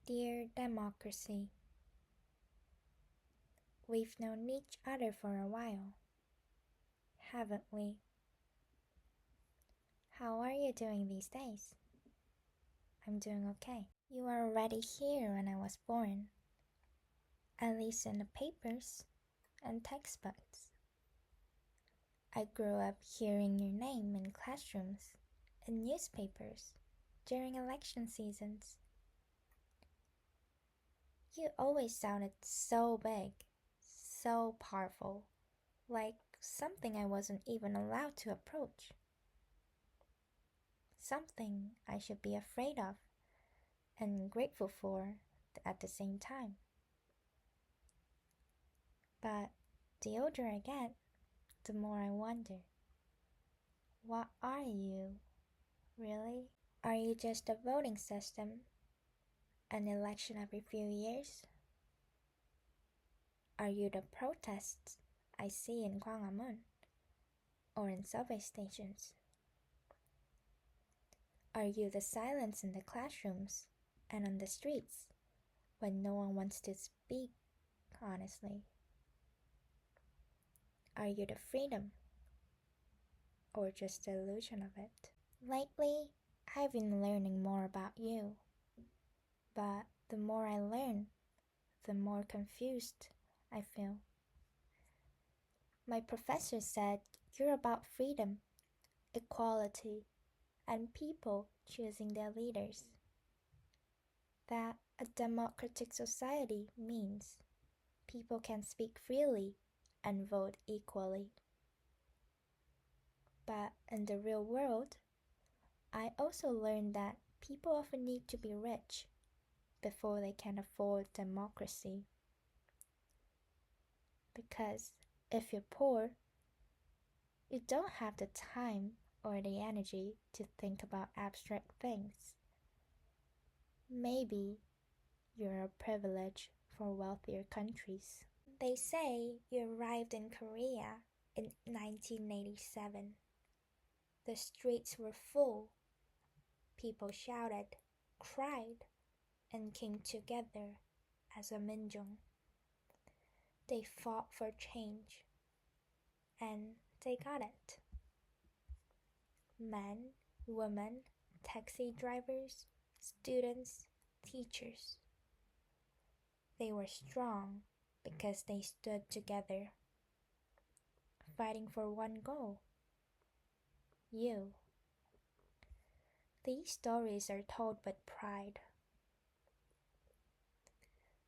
Dear Democracy, we've known each other for a while, haven't we? How are you doing these days? I'm doing okay. You were already here when I was born, at least in the papers and textbooks. I grew up hearing your name in classrooms and newspapers during election seasons. You always sounded so big, so powerful, like something I wasn't even allowed to approach. Something I should be afraid of and grateful for at the same time. But the older I get, the more I wonder, what are you, really? Are you just a voting system? An election every few years? Are you the protests I see in Gwanghwamun or in subway stations? Are you the silence in the classrooms and on the streets when no one wants to speak honestly? Are you the freedom or just the illusion of it? Lately, I've been learning more about you, but the more I learn, the more confused I feel. My professor said you're about freedom, equality, and people choosing their leaders. That a democratic society means people can speak freely and vote equally. But in the real world, I also learned that people often need to be rich before they can afford democracy. Because if you're poor, you don't have the time or the energy to think about abstract things. Maybe you're a privilege for wealthier countries. They say you arrived in Korea in 1987. The streets were full. People shouted, cried, and came together as a minjong. They fought for change, and they got it. Men, women, taxi drivers, students, teachers. They were strong because they stood together, fighting for one goal. You. These stories are told with pride.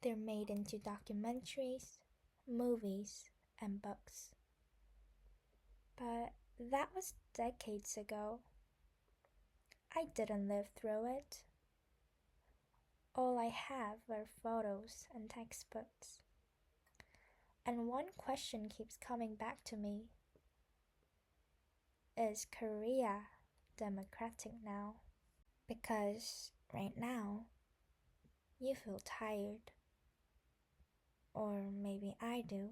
They're made into documentaries, movies, and books. But that was decades ago. I didn't live through it. All I have are photos and textbooks. And one question keeps coming back to me. Is Korea democratic now? Because right now, you feel tired. Or maybe I do.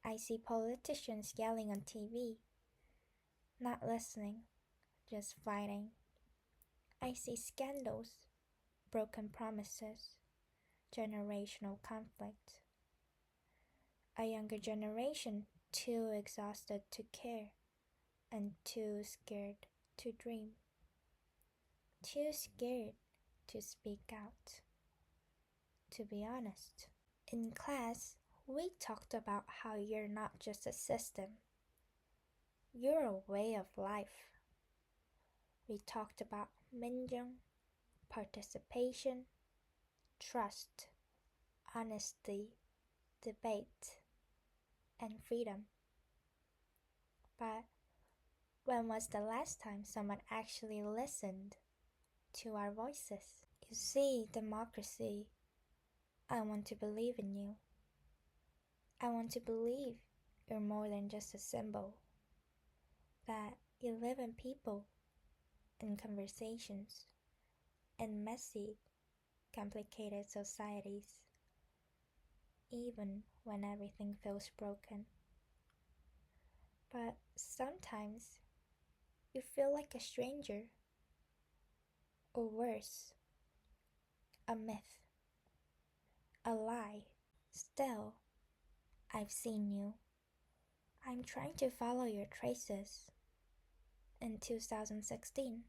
I see politicians yelling on TV, not listening, just fighting. I see scandals, broken promises, generational conflict. A younger generation too exhausted to care and too scared to dream. Too scared to speak out. To be honest, in class, we talked about how you're not just a system. You're a way of life. We talked about minjung, participation, trust, honesty, debate, and freedom. But when was the last time someone actually listened to our voices? You see, democracy, I want to believe in you. I want to believe you're more than just a symbol, that you live in people, in conversations, in messy, complicated societies, even when everything feels broken. But sometimes you feel like a stranger, or worse, a myth, a lie. Still, I've seen you. I'm trying to follow your traces. In 2016,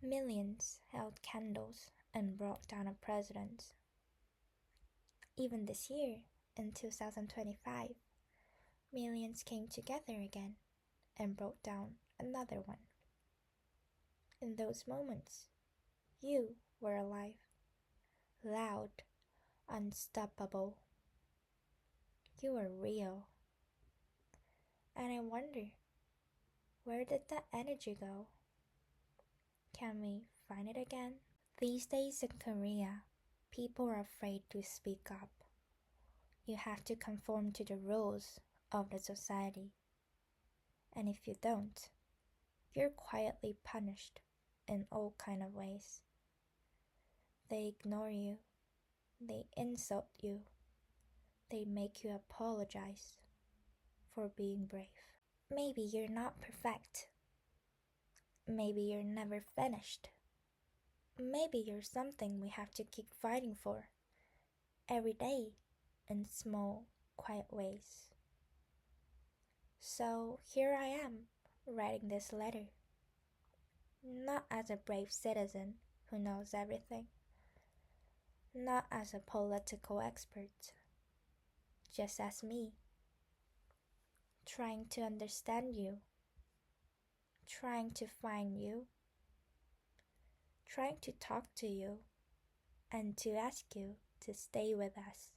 millions held candles and brought down a president. Even this year, in 2025, millions came together again and brought down another one. In those moments, you were alive, loud, unstoppable. You were real. And I wonder, where did that energy go? Can we find it again? These days in Korea, people are afraid to speak up. You have to conform to the rules of the society. And if you don't, you're quietly punished in all kind of ways. They ignore you. They insult you. They make you apologize for being brave. Maybe you're not perfect. Maybe you're never finished. Maybe you're something we have to keep fighting for every day in small, quiet ways. So here I am, writing this letter. Not as a brave citizen who knows everything. Not as a political expert. Just as me. Trying to understand you. Trying to find you. Trying to talk to you. And to ask you to stay with us.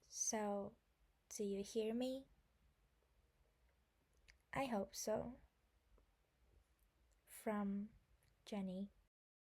So, do you hear me? I hope so. From Jenny.